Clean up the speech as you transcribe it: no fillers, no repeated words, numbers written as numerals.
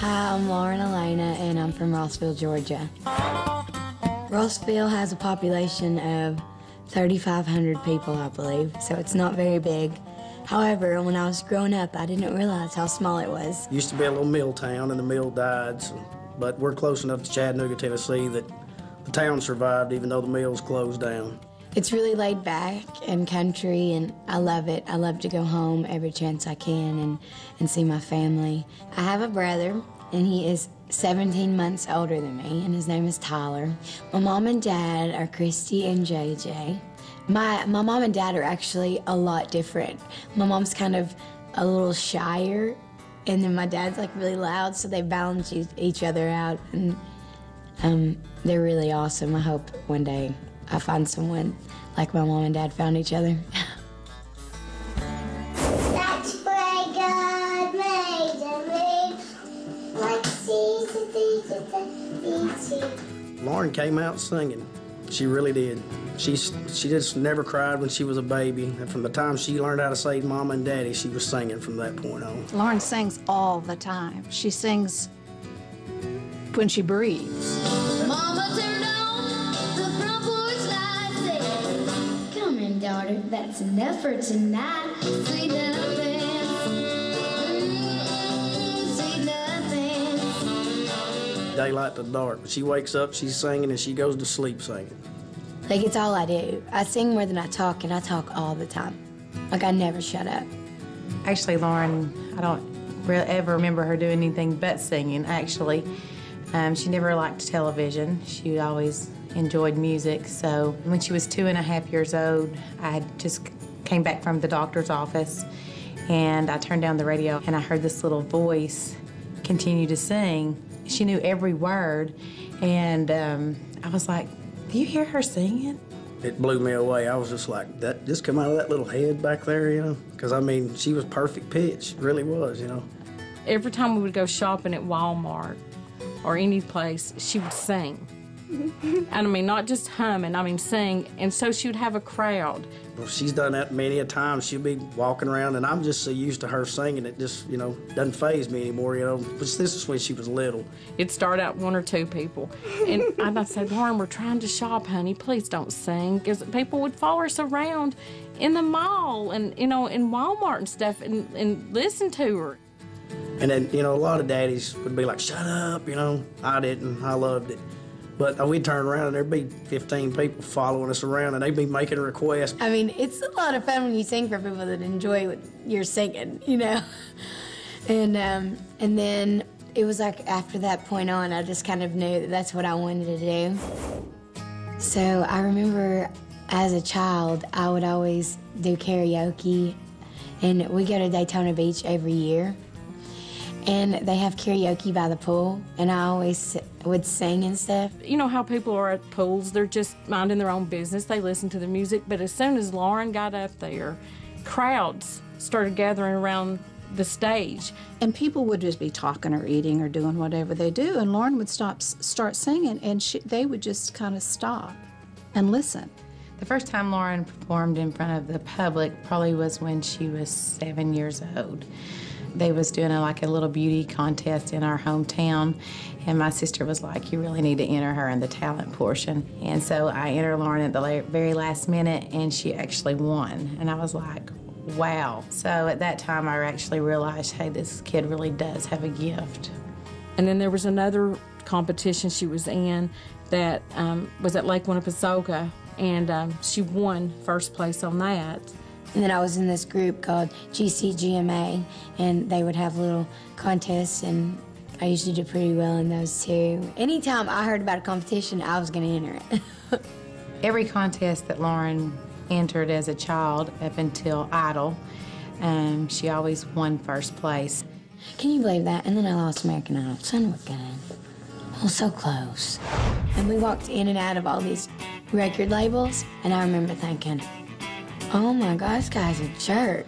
Hi, I'm Lauren Elena, and I'm from Rossville, Georgia. Rossville has a population of 3,500 people, I believe, so it's not very big. However, when I was growing up, I didn't realize how small it was. Used to be a little mill town, and the mill died, but we're close enough to Chattanooga, Tennessee, that the town survived even though the mill's closed down. It's really laid back and country, and I love it. I love to go home every chance I can and see my family. I have a brother, and he is 17 months older than me, and his name is Tyler. My mom and dad are Christy and JJ. My mom and dad are actually a lot different. My mom's kind of a little shyer, and then my dad's like really loud, so they balance each other out, and they're really awesome. I hope one day I find someone like my mom and dad found each other. That's why God made me, like Lauren came out singing. She really did. She just never cried when she was a baby, and from the time she learned how to say Mama and Daddy, she was singing from that point on. Lauren sings all the time. She sings when she breathes. Mama turned on the front porch lights and come in, daughter, that's enough for tonight. Sweet nothing, sweet nothing. Daylight to dark. She wakes up, she's singing, and she goes to sleep singing. Like, it's all I do. I sing more than I talk, and I talk all the time. Like, I never shut up. Actually, Lauren, I don't ever remember her doing anything but singing, actually. She never liked television. She always enjoyed music. So when she was 2.5 years old, I had just came back from the doctor's office, and I turned down the radio, and I heard this little voice continue to sing. She knew every word, and I was like, do you hear her singing? It blew me away. I was just like, that just come out of that little head back there, you know? Because, I mean, she was perfect pitch, really was, you know? Every time we would go shopping at Walmart or any place, she would sing. And I mean, not just humming, I mean sing. And so she would have a crowd. Well, she's done that many a time. She'll be walking around, and I'm just so used to her singing, it just, you know, doesn't faze me anymore, you know. But this is when she was little. It'd start out 1 or 2 people. And I'd say, Lauren, we're trying to shop, honey. Please don't sing. Because people would follow us around in the mall and, you know, in Walmart and stuff and listen to her. And then, you know, a lot of daddies would be like, shut up, you know. I didn't. I loved it. But we'd turn around, and there'd be 15 people following us around, and they'd be making requests. I mean, it's a lot of fun when you sing for people that enjoy what you're singing, you know? And then it was like after that point on, I just kind of knew that that's what I wanted to do. So I remember as a child, I would always do karaoke, and we go to Daytona Beach every year. And they have karaoke by the pool, and I always would sing and stuff. You know how people are at pools, they're just minding their own business, they listen to the music, but as soon as Lauren got up there, crowds started gathering around the stage. And people would just be talking or eating or doing whatever they do, and Lauren would start singing, and they would just kind of stop and listen. The first time Lauren performed in front of the public probably was when she was 7 years old. They was doing a little beauty contest in our hometown, and my sister was like, you really need to enter her in the talent portion. And so I entered Lauren at the very last minute, and she actually won. And I was like, wow. So at that time, I actually realized, hey, this kid really does have a gift. And then there was another competition she was in that was at Lake Winnepesaukah, and she won first place on that. And then I was in this group called GCGMA, and they would have little contests, and I usually do pretty well in those too. Anytime I heard about a competition, I was going to enter it. Every contest that Lauren entered as a child up until Idol, she always won first place. Can you believe that? And then I lost American Idol. Son of a gun. I was so close. And we walked in and out of all these record labels, and I remember thinking, oh my God, this guy's a jerk.